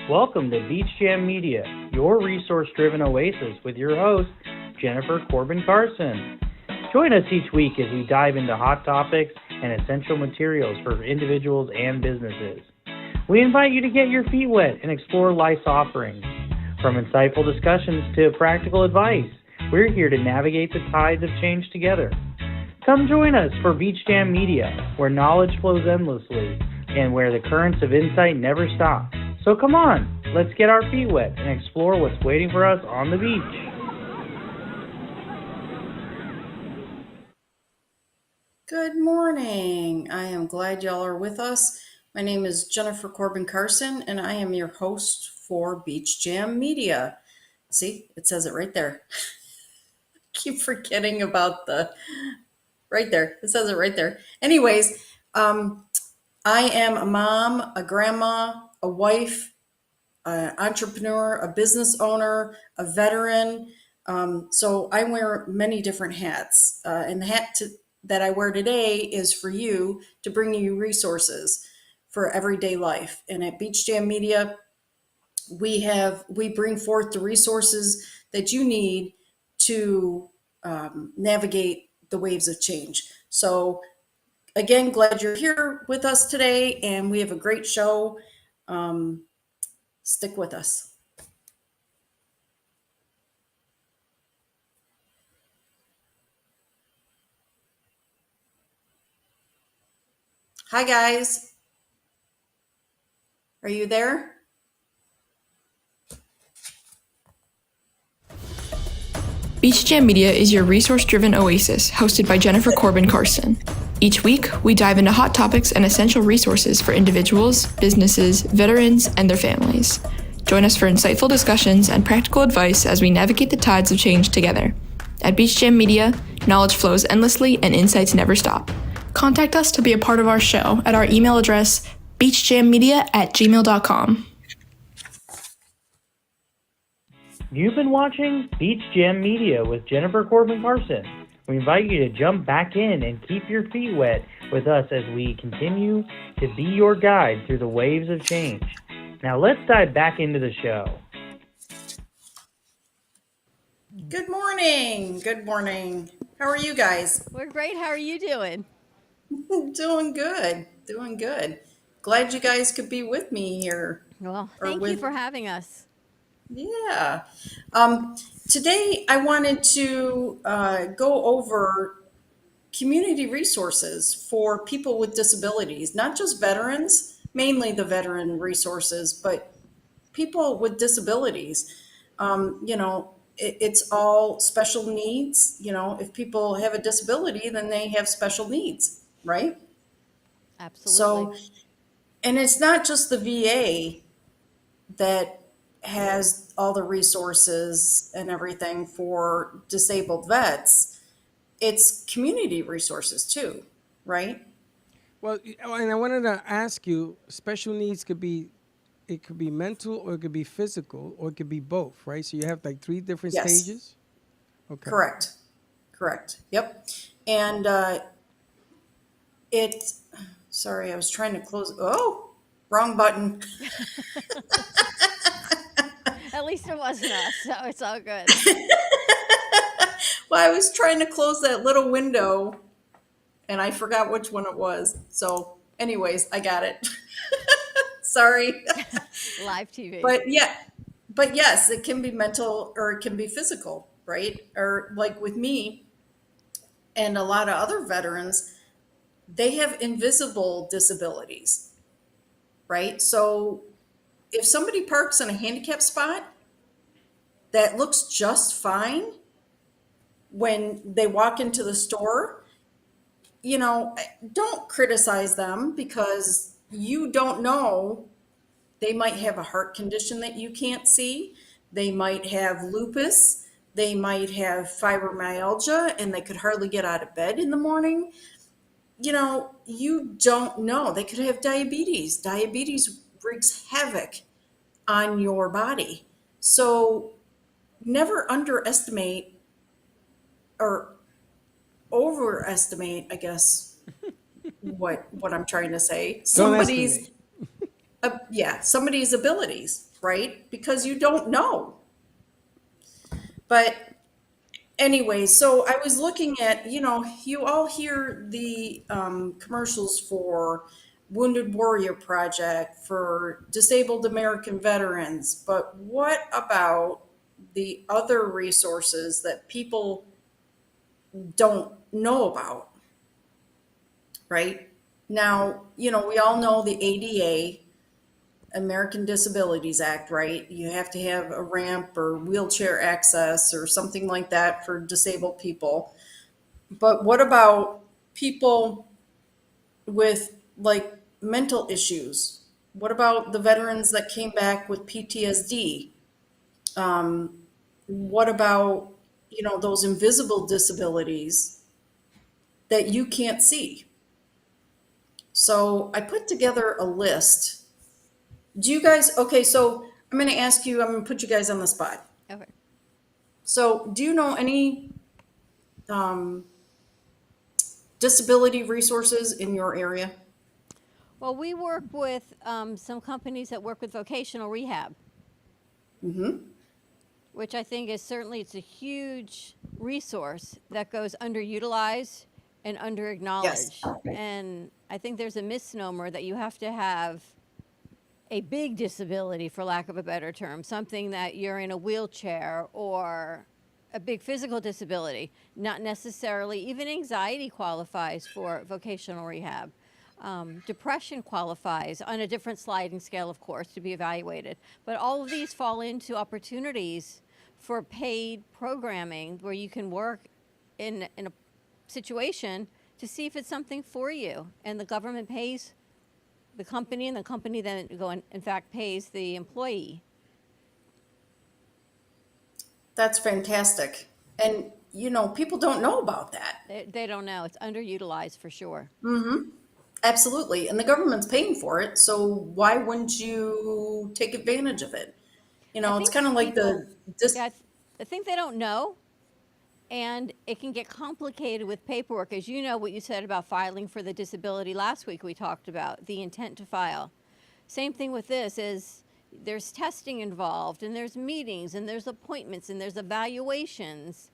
Welcome to Beach Jam Media, your resource-driven oasis with your host, Jennifer Corbin-Carson. Join us each week as we dive into hot topics and essential materials for individuals and businesses. We invite you to get your feet wet and explore life's offerings. From insightful discussions to practical advice, we're here to navigate the tides of change together. Come join us for Beach Jam Media, where knowledge flows endlessly and where the currents of insight never stop. So come on, let's get our feet wet and explore what's waiting for us on the beach. Good morning. I am glad y'all are with us. My name is Jennifer Corbin-Carson, and I am your host for Beach Jam Media. See, it says it right there. I keep forgetting about the right there. It says it right there. Anyways, I am a mom, a grandma, a wife, an entrepreneur, a business owner, a veteran. So I wear many different hats. And the hat that I wear today is for you to bring you resources for everyday life. And at Beach Jam Media, we bring forth the resources that you need to navigate the waves of change. So again, glad you're here with us today, and we have a great show. Stick with us. Hi, guys. Are you there? Beach Jam Media is your resource-driven oasis, hosted by Jennifer Corbin-Carson. Each week, we dive into hot topics and essential resources for individuals, businesses, veterans, and their families. Join us for insightful discussions and practical advice as we navigate the tides of change together. At Beach Jam Media, knowledge flows endlessly and insights never stop. Contact us to be a part of our show at our email address, beachjammedia@gmail.com. You've been watching Beach Jam Media with Jennifer Corbin-Carson. We invite you to jump back in and keep your feet wet with us as we continue to be your guide through the waves of change. Now let's dive back into the show. Good morning. Good morning. How are you guys? We're great. How are you doing? Doing good. Doing good. Glad you guys could be with me here. Well, thank you for having us. Yeah. Today I wanted to go over community resources for people with disabilities, not just veterans, mainly the veteran resources, but people with disabilities. It's all special needs. If people have a disability, then they have special needs, right? Absolutely. So, and it's not just the VA that has all the resources and everything for disabled vets. It's community resources too, right? Well, and I wanted to ask you, special needs could be mental, or it could be physical, or it could be both, right? So you have like 3 different Yes. stages? Okay. Correct. Yep. And sorry, I was trying to close. Oh, wrong button. At least it wasn't us, so it's all good. Well, I was trying to close that little window and I forgot which one it was. So anyways, I got it. Sorry. Live TV. But yes, it can be mental or it can be physical, right? Or like with me and a lot of other veterans, they have invisible disabilities, right? So if somebody parks in a handicap spot that looks just fine when they walk into the store, don't criticize them because you don't know. They might have a heart condition that you can't see. They might have lupus. They might have fibromyalgia and they could hardly get out of bed in the morning. You don't know. They could have diabetes. Diabetes wreaks havoc on your body. So never underestimate or overestimate, I guess, what I'm trying to say. Somebody's abilities, right? Because you don't know. But anyway, so I was looking at, you all hear the commercials for Wounded Warrior Project, for disabled American veterans, but what about the other resources that people don't know about, right? Now, we all know the ADA, American Disabilities Act, right? You have to have a ramp or wheelchair access or something like that for disabled people. But what about people with like mental issues? What about the veterans that came back with PTSD? What about, those invisible disabilities that you can't see? So I put together a list. Do you guys, okay, so I'm going to ask you, I'm going to put you guys on the spot. Okay. So do you know any um, disability resources in your area? Well, we work with some companies that work with vocational rehab, which I think is certainly, it's a huge resource that goes underutilized and Yes. underacknowledged. And I think there's a misnomer that you have to have a big disability, for lack of a better term, something that you're in a wheelchair, or a big physical disability. Not necessarily, even anxiety qualifies for vocational rehab. Depression qualifies on a different sliding scale, of course, to be evaluated. But all of these fall into opportunities for paid programming where you can work in a situation to see if it's something for you. And the government pays the company, and the company then in fact pays the employee. That's fantastic. And, people don't know about that. They don't know. It's underutilized for sure. Absolutely. And the government's paying for it. So why wouldn't you take advantage of it? I It's think kind of like people, yeah, I think they don't know. And it can get complicated with paperwork. As you know, what you said about filing for the disability last week, we talked about the intent to file. Same thing with this is there's testing involved, and there's meetings, and there's appointments, and there's evaluations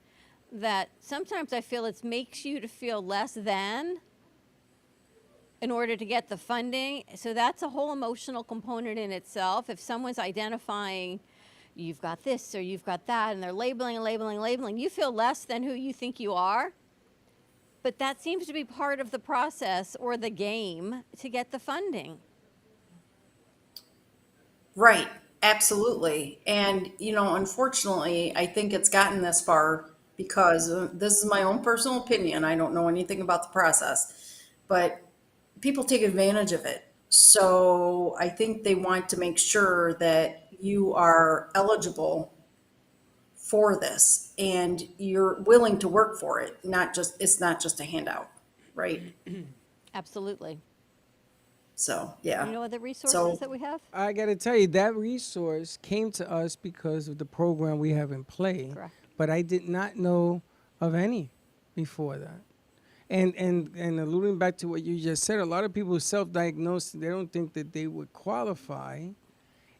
that sometimes I feel it makes you to feel less than in order to get the funding. So that's a whole emotional component in itself. If someone's identifying you've got this or you've got that, and they're labeling, you feel less than who you think you are. But that seems to be part of the process or the game to get the funding. Right. Absolutely. And, unfortunately, I think it's gotten this far because this is my own personal opinion. I don't know anything about the process, but people take advantage of it. So I think they want to make sure that you are eligible for this and you're willing to work for it. It's not just a handout, right? Absolutely. So, yeah. You know other resources that we have? I got to tell you, that resource came to us because of the program we have in play. Correct. But I did not know of any before that. And alluding back to what you just said, a lot of people self-diagnose, they don't think that they would qualify,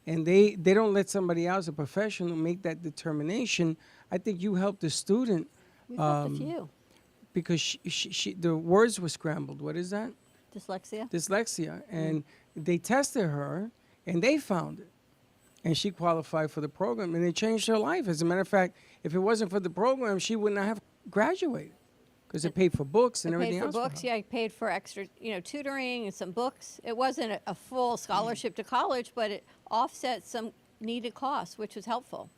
and they don't let somebody else, a professional, make that determination. I think you helped the student We've helped a few. because she the words were scrambled. What is that? Dyslexia. Dyslexia. And they tested her, and they found it. And she qualified for the program, and it changed her life. As a matter of fact, if it wasn't for the program, she would not have graduated because it paid for books and everything else. Paid for books, yeah. I paid for extra, tutoring and some books. It wasn't a full scholarship to college, but it offset some needed costs, which was helpful.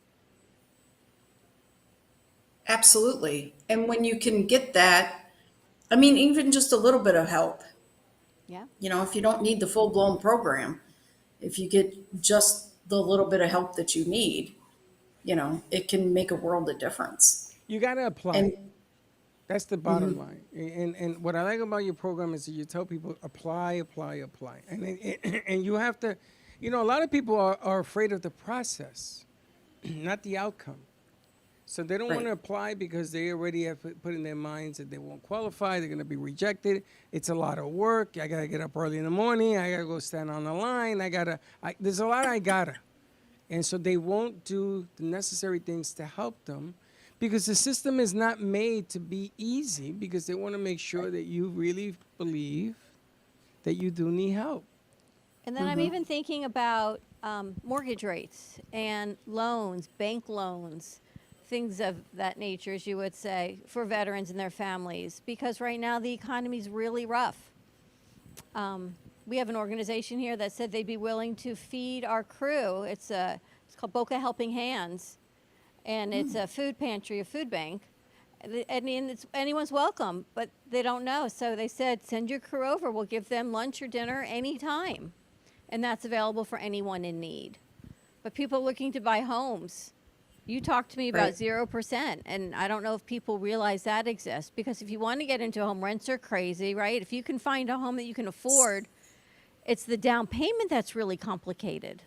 Absolutely. And when you can get that, I mean, even just a little bit of help, Yeah. if you don't need the full blown program, if you get just the little bit of help that you need, it can make a world of difference. You got to apply. And That's the bottom line. And what I like about your program is that you tell people apply. And you have to, a lot of people are afraid of the process, not the outcome. So they don't want to apply because they already have put in their minds that they won't qualify. They're going to be rejected. It's a lot of work. I got to get up early in the morning. I got to go stand on the line. There's a lot I got to. And so they won't do the necessary things to help them because the system is not made to be easy because they want to make sure that you really believe that you do need help. And then I'm even thinking about mortgage rates and loans, bank loans, things of that nature, as you would say, for veterans and their families, because right now the economy is really rough. We have an organization here that said they'd be willing to feed our crew. It's called Boca Helping Hands, and it's a food pantry, a food bank. And it's anyone's welcome, but they don't know. So they said, send your crew over. We'll give them lunch or dinner anytime. And that's available for anyone in need. But people looking to buy homes, you talked to me about 0%, and I don't know if people realize that exists. Because if you want to get into a home, rents are crazy, right? If you can find a home that you can afford, it's the down payment that's really complicated.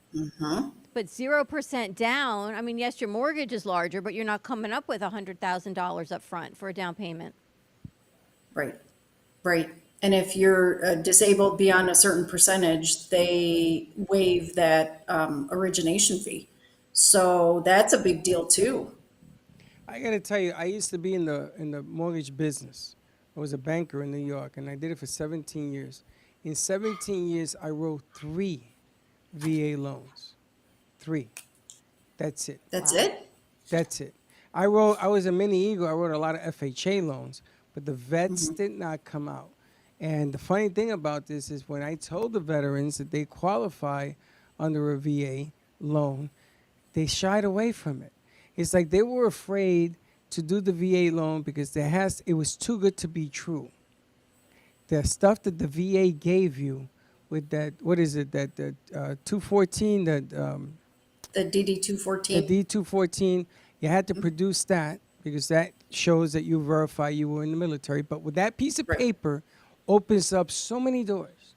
But 0% down, I mean, yes, your mortgage is larger, but you're not coming up with $100,000 up front for a down payment. Right. Right. And if you're disabled beyond a certain percentage, they waive that origination fee. So that's a big deal too. I got to tell you, I used to be in the mortgage business. I was a banker in New York, and I did it for 17 years. In 17 years, I wrote 3 VA loans. 3. That's it. That's it? That's it. I was a mini eagle. I wrote a lot of FHA loans, but the vets did not come out. And the funny thing about this is when I told the veterans that they qualify under a VA loan, they shied away from it. It's like they were afraid to do the VA loan because it was too good to be true. The stuff that the VA gave you with that, what is it, that 214, that The DD 214. the D214, you had to produce that because that shows that you verify you were in the military. But with that piece of paper opens up so many doors.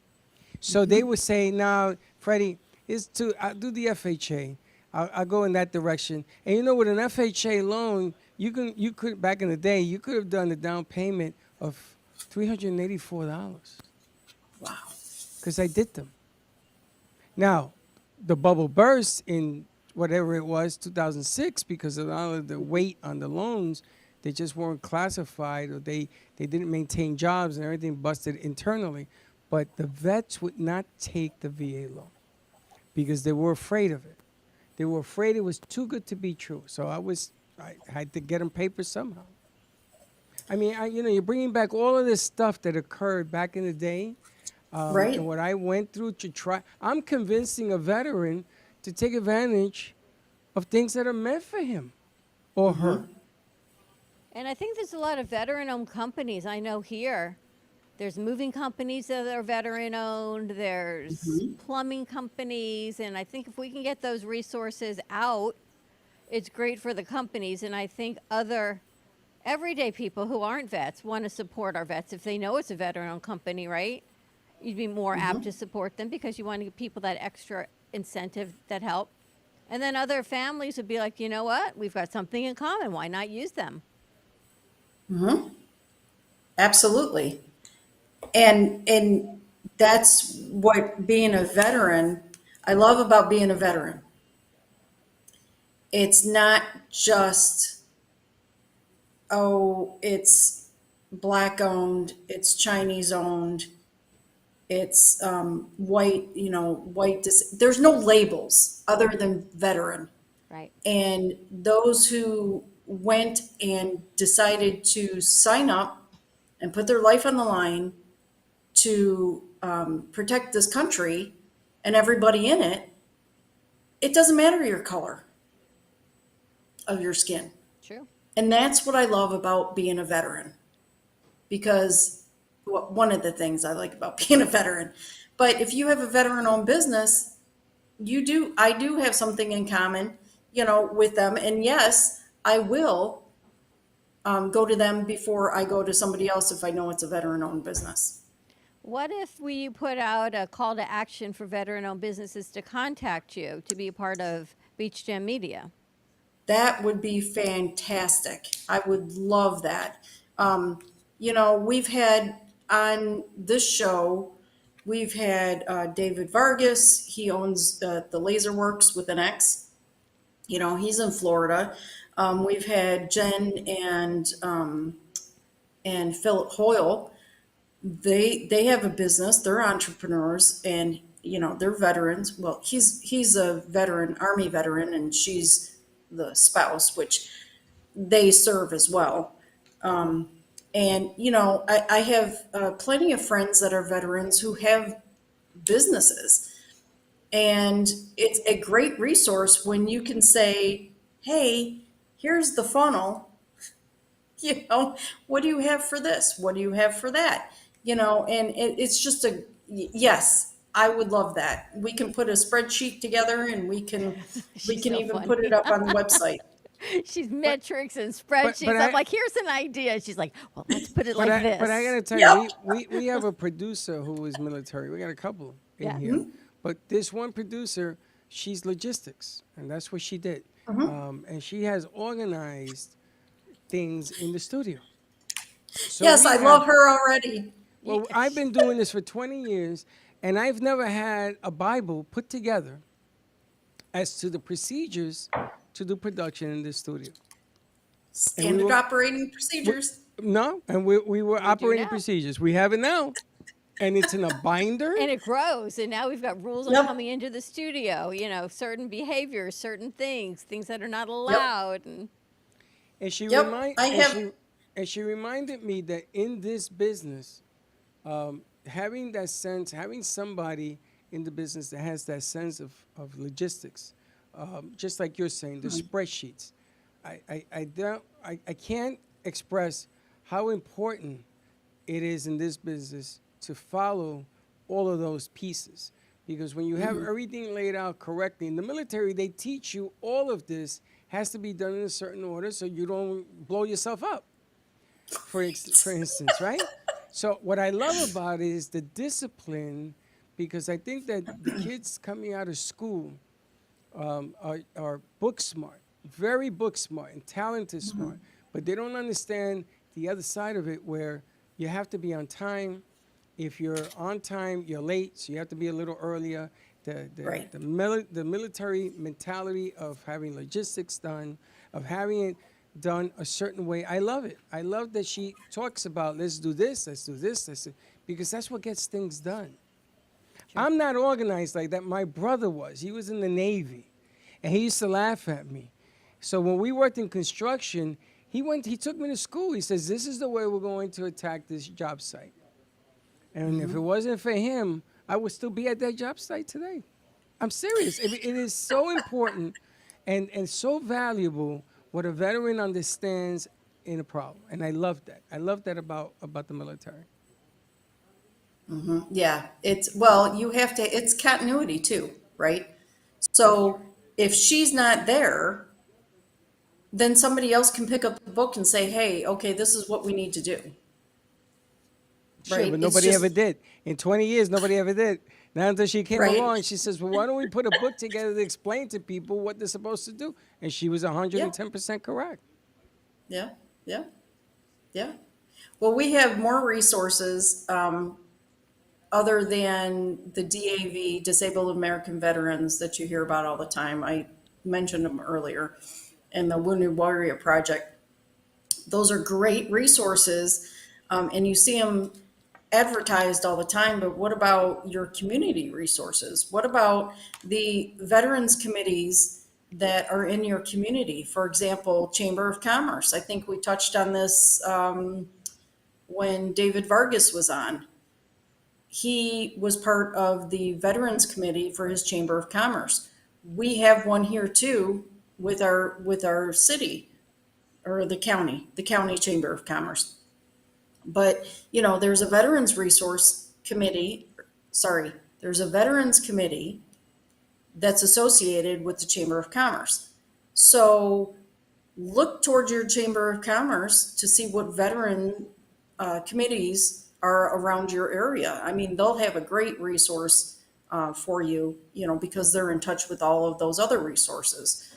So they would say, now, Freddie, I'll do the FHA. I'll go in that direction. And you know, with an FHA loan, you could back in the day, you could have done the down payment of $384. Wow. Because I did them. Now, the bubble burst in whatever it was, 2006, because of all of the weight on the loans. They just weren't classified, or they didn't maintain jobs, and everything busted internally. But the vets would not take the VA loan because they were afraid of it. They were afraid it was too good to be true. So I had to get them papers somehow. I mean, you're bringing back all of this stuff that occurred back in the day. And what I went through to try. I'm convincing a veteran to take advantage of things that are meant for him or her. And I think there's a lot of veteran-owned companies. I know here, there's moving companies that are veteran-owned. There's plumbing companies. And I think if we can get those resources out, it's great for the companies. And I think other everyday people who aren't vets want to support our vets if they know it's a veteran-owned company, right? You'd be more apt to support them because you want to give people that extra incentive, that help. And then other families would be like, you know what? We've got something in common. Why not use them? Absolutely. And that's what being a veteran, I love about being a veteran. It's not just, it's Black owned, it's Chinese owned, it's white, there's no labels other than veteran. Right. And those who went and decided to sign up and put their life on the line to protect this country and everybody in it, it doesn't matter your color of your skin. True. And that's what I love about being a veteran, because one of the things I like about being a veteran. But if you have a veteran-owned business, I do have something in common, with them. And yes, I will go to them before I go to somebody else if I know it's a veteran-owned business. What if we put out a call to action for veteran-owned businesses to contact you to be a part of Beach Jam Media? That would be fantastic. I would love that. We've had on this show, we've had David Vargas. He owns the Laser Works with an X. He's in Florida. We've had Jen and Philip Hoyle. They have a business. They're entrepreneurs, and they're veterans. Well, he's a veteran, Army veteran, and she's the spouse, which they serve as well. And I have plenty of friends that are veterans who have businesses, and it's a great resource when you can say, "Hey, here's the funnel. What do you have for this? What do you have for that?" And it's just yes, I would love that. We can put a spreadsheet together, and we can She's so even put it funny. up on the website. She's But metrics and but spreadsheets. but I'm I like, here's an idea. She's like, well, let's put it but like I gotta this. tell Yep. you, we have a producer who is military. We got a couple in Yeah. here, but this one producer, she's logistics, and that's what she did. And she has organized things in the studio. So Yes, we I have love her already. well, I've been doing this for 20 years, and I've never had a Bible put together as to the procedures to do production in this studio. And we Standard were operating procedures. no, and we were We do operating now. procedures. We have it now, and it's in a binder. And it grows. And now we've got rules on Yep. coming into the studio, certain behaviors, certain things that are not Yep. allowed. And And she Yep. remind I and have. she reminded me that in this business, having that sense, having somebody in the business that has that sense of logistics, just like you're saying, the spreadsheets. I can't express how important it is in this business to follow all of those pieces. Because when you have everything laid out correctly, in the military, they teach you all of this has to be done in a certain order so you don't blow yourself up, for instance, right? So what I love about it is the discipline, because I think that the kids coming out of school are book smart, very book smart and talented smart, but they don't understand the other side of it where you have to be on time. If you're on time, you're late, so you have to be a little earlier. Right. The military mentality of having logistics done, of having it done a certain way, I love it. I love that she talks about let's do this, because that's what gets things done. I'm not organized like that. My brother was. He was in the Navy, and he used to laugh at me. So when we worked in construction, he took me to school. He says, this is the way we're going to attack this job site. And if it wasn't for him, I would still be at that job site today. I'm serious. It is so important and so valuable what a veteran understands in a problem. And I love that. I love that about the military. Yeah, you have to, it's continuity too, right? So if she's not there, then somebody else can pick up the book and say, hey, okay, this is what we need to do, Sure, right? but It's nobody just, ever did. In 20 years, nobody ever did. Now until she came right? along, she says, well, why don't we put a book together to explain to people what they're supposed to do? And she was 110% correct. Yeah, yeah, yeah. Well, we have more resources other than the DAV, Disabled American Veterans, that you hear about all the time. I mentioned them earlier, and the Wounded Warrior Project. Those are great resources, and you see them advertised all the time. But what about your community resources? What about the veterans committees that are in your community? For example, Chamber of Commerce. I think we touched on this when David Vargas was on. He was part of the Veterans Committee for his Chamber of Commerce. We have one here too with our city, or the county Chamber of Commerce. But there's a Veterans Resource Committee. Sorry, there's a Veterans Committee that's associated with the Chamber of Commerce. So look towards your Chamber of Commerce to see what veteran committees are around your area. I mean, they'll have a great resource for you, because they're in touch with all of those other resources.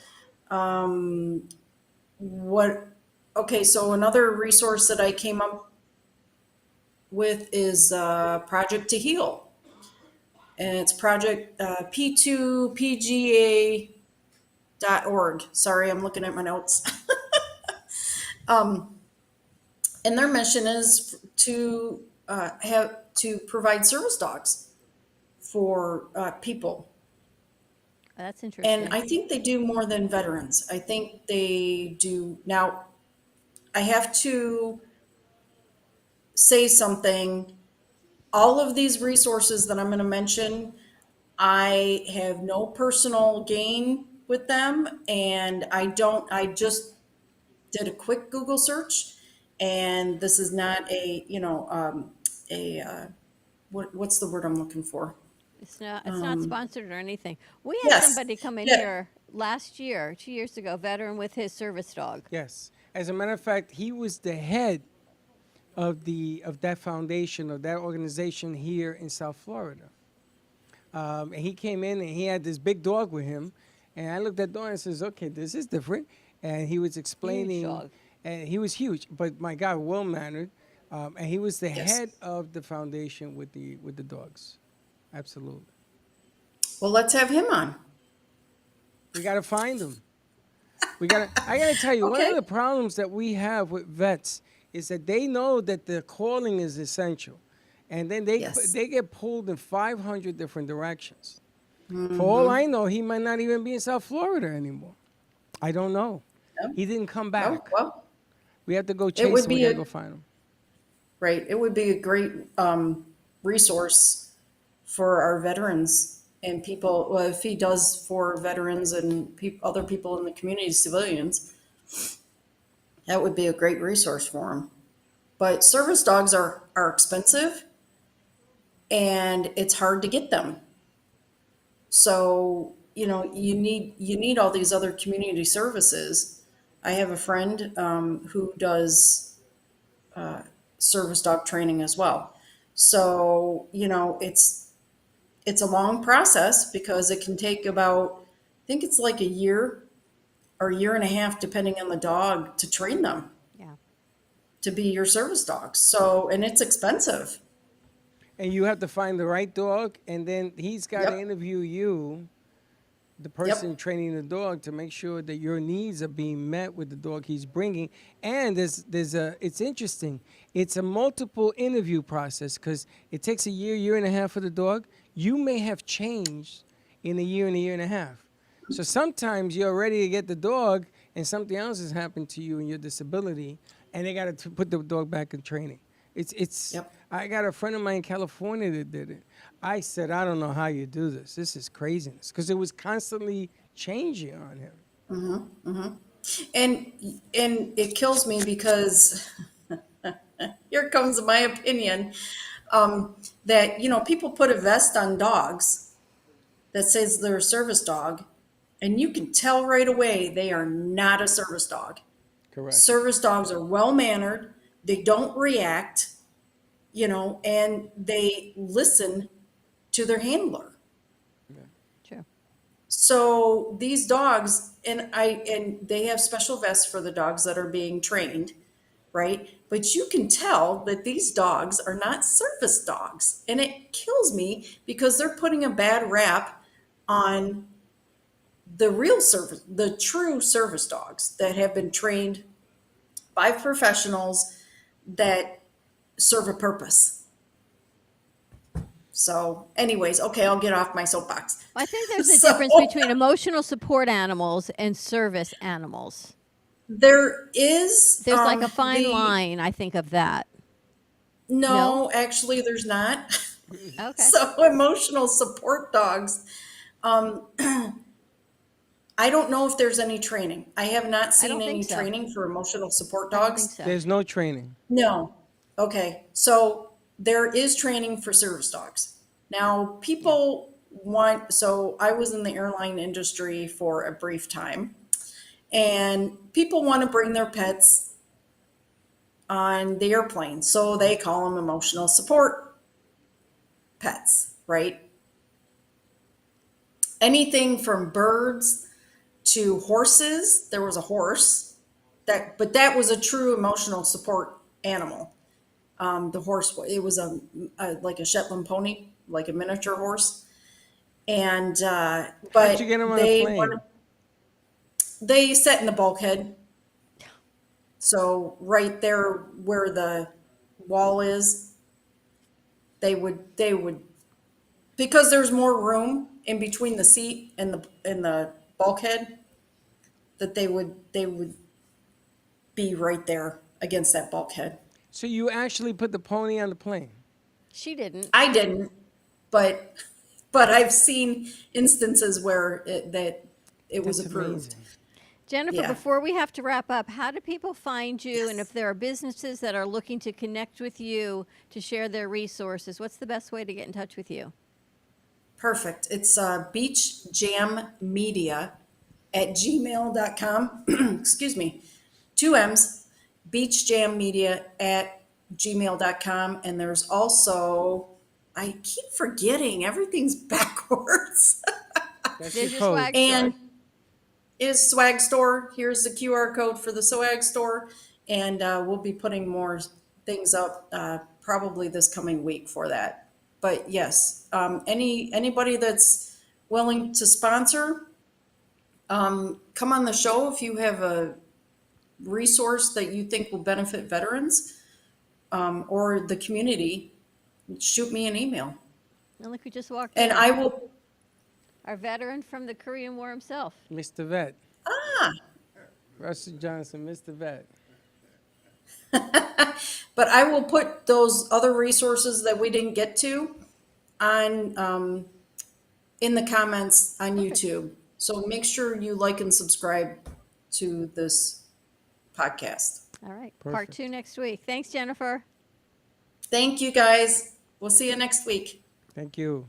What? Okay, so another resource that I came up with is Project to Heal, and it's Project P2PGA Sorry, I'm looking at my notes. And their mission is to provide service dogs for people. That's And interesting. I think they do more than veterans. I think they do. Now, I have to say something. All of these resources that I'm going to mention, I have no personal gain with them, and I just did a quick Google search, and this is not what's the word I'm looking for? It's not sponsored or anything. We had Yes. somebody come in Yeah. here last year, 2 years ago, veteran with his service dog. Yes. As a matter of fact, he was the head of that foundation, of that organization here in South Florida. And he came in and he had this big dog with him, and I looked at the dog and says, "Okay, this is different." And he was explaining, dog. and he was huge, but my God, well mannered, and he was the Yes. head of the foundation with the dogs. Absolutely, Well, let's have him on. we got to find him. I gotta tell you, one Okay. of the problems that we have with vets is that they know that their calling is essential, and then Yes. they get pulled in 500 different directions. For all I know, he might not even be in South Florida anymore. I don't know. No? He didn't come Oh, back. well, We have to go would chase him. We be gotta a- go find him. right. It would be a great resource for our veterans and people. Well, if he does for veterans and other people in the community, civilians, that would be a great resource for them. But service dogs are expensive, and it's hard to get them. So, you need all these other community services. I have a friend who does service dog training as well. So, it's a long process because it can take about, I think it's like a year or a year and a half, depending on the dog, to train them Yeah. to be your service dogs. So, and it's expensive. And you have to find the right dog, and then he's got to Yep. interview you, the person training the dog, to make sure that your needs are being met with the dog he's bringing. And it's interesting. It's a multiple interview process because it takes a year and a half for the dog. You may have changed in a year and a half. So sometimes you're ready to get the dog, and something else has happened to you in your disability, and they got to put the dog back in training. It's. Yep. I got a friend of mine in California that did it. I said, I don't know how you do this. This is craziness, because it was constantly changing on him. And it kills me because here comes my opinion, that people put a vest on dogs that says they're a service dog, and you can tell right away they are not a service dog. Correct. Service dogs are well mannered, they don't react, and they listen to their handler. True. So these dogs, and they have special vests for the dogs that are being trained, right? But you can tell that these dogs are not service dogs, and it kills me because they're putting a bad rap on the true service dogs that have been trained by professionals that serve a purpose. So, anyways, okay, I'll get off my soapbox. I think there's a So- difference between emotional support animals and service animals. There is. There's like a fine the- line, I think, of that. No, actually, there's not. Okay. So, emotional support dogs. I don't know if there's any training. I have not seen don't think any so. training for emotional support I don't dogs. think so. There's no training. No. Okay. So there is training for service dogs. Now, people so I was in the airline industry for a brief time, and people want to bring their pets on the airplane. So they call them emotional support pets, right? Anything from birds to horses. There was a horse but that was a true emotional support animal. The horse, it was like a Shetland pony, like a miniature horse. And but How'd you get him on a they plane? They set in the bulkhead. So right there where the wall is, they would because there's more room in between the seat and the bulkhead that they would be right there against that bulkhead. So you actually put the pony on the plane. She didn't. I didn't, but I've seen instances where it was That's approved. amazing. Jennifer, Yeah. before we have to wrap up, how do people find you? And if there are businesses that are looking to connect with you to share their resources, what's the best way to get in touch with you? Perfect. It's beachjammedia@gmail.com. Excuse me. Two M's. Beachjammedia@gmail.com. And there's also, I keep forgetting, everything's backwards. That's There's your your code. swag store. And is swag store. Here's the QR code for the swag store. And we'll be putting more things up probably this coming week for that. But yes, anybody that's willing to sponsor, come on the show if you have a resource that you think will benefit veterans or the community. Shoot me an email, And look who just walked and in. I will. Our veteran from the Korean War himself. Mr. Vet. Russell Johnson, Mr. Vet. But I will put those other resources that we didn't get to on in the comments on YouTube. So make sure you like and subscribe to this podcast. All right. Part Perfect. 2 next week. Thanks, Jennifer. Thank you guys. We'll see you next week. Thank you.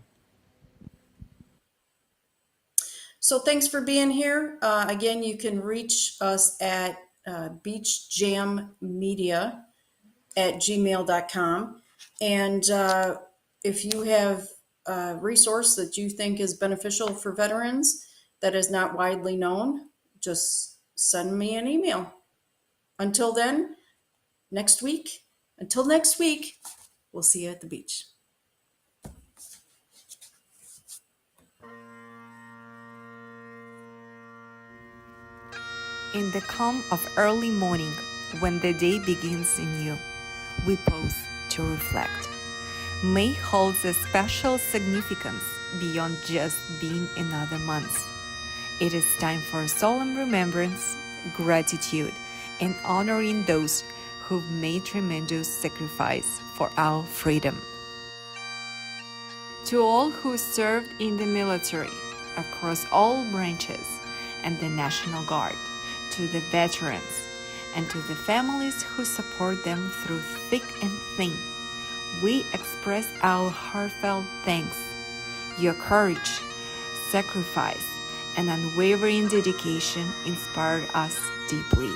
So thanks for being here. Again, you can reach us at beachjammedia@gmail.com. And if you have a resource that you think is beneficial for veterans that is not widely known, just send me an email. Until next week, we'll see you at the beach. In the calm of early morning, when the day begins anew, we pause to reflect. May holds a special significance beyond just being another month. It is time for solemn remembrance, gratitude, and honoring those who've made tremendous sacrifice for our freedom. To all who served in the military, across all branches, and the National Guard, to the veterans, and to the families who support them through thick and thin, we express our heartfelt thanks. Your courage, sacrifice, and unwavering dedication inspired us deeply.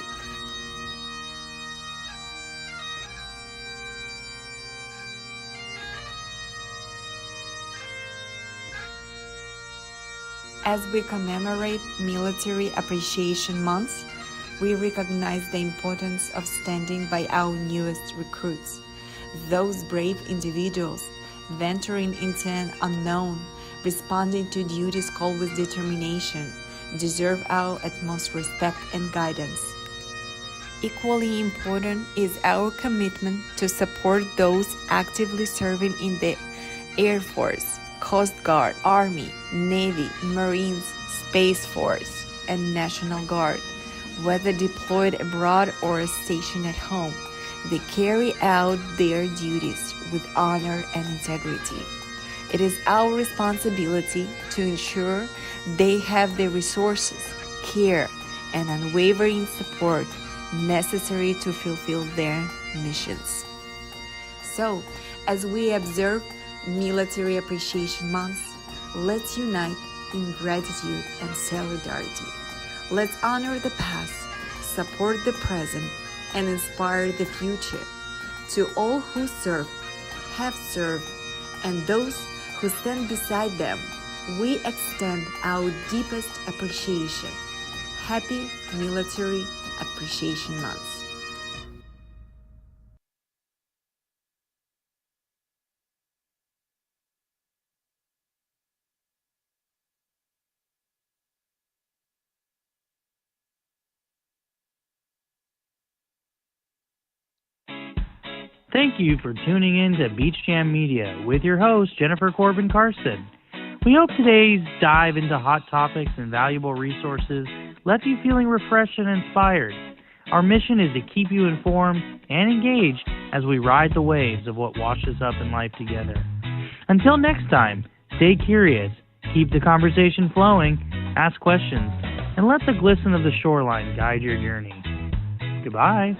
As we commemorate Military Appreciation Month, we recognize the importance of standing by our newest recruits, those brave individuals venturing into an unknown, responding to duties called with determination, deserve our utmost respect and guidance. Equally important is our commitment to support those actively serving in the Air Force, Coast Guard, Army, Navy, Marines, Space Force, and National Guard. Whether deployed abroad or stationed at home, they carry out their duties with honor and integrity. It is our responsibility to ensure they have the resources, care, and unwavering support necessary to fulfill their missions. So, as we observe Military Appreciation Month, let's unite in gratitude and solidarity. Let's honor the past, support the present, and inspire the future. To all who serve, have served, and those who stand beside them, we extend our deepest appreciation. Happy Military Appreciation Month. Thank you for tuning in to Beach Jam Media with your host, Jennifer Corbin-Carson. We hope today's dive into hot topics and valuable resources left you feeling refreshed and inspired. Our mission is to keep you informed and engaged as we ride the waves of what washes up in life together. Until next time, stay curious, keep the conversation flowing, ask questions, and let the glisten of the shoreline guide your journey. Goodbye.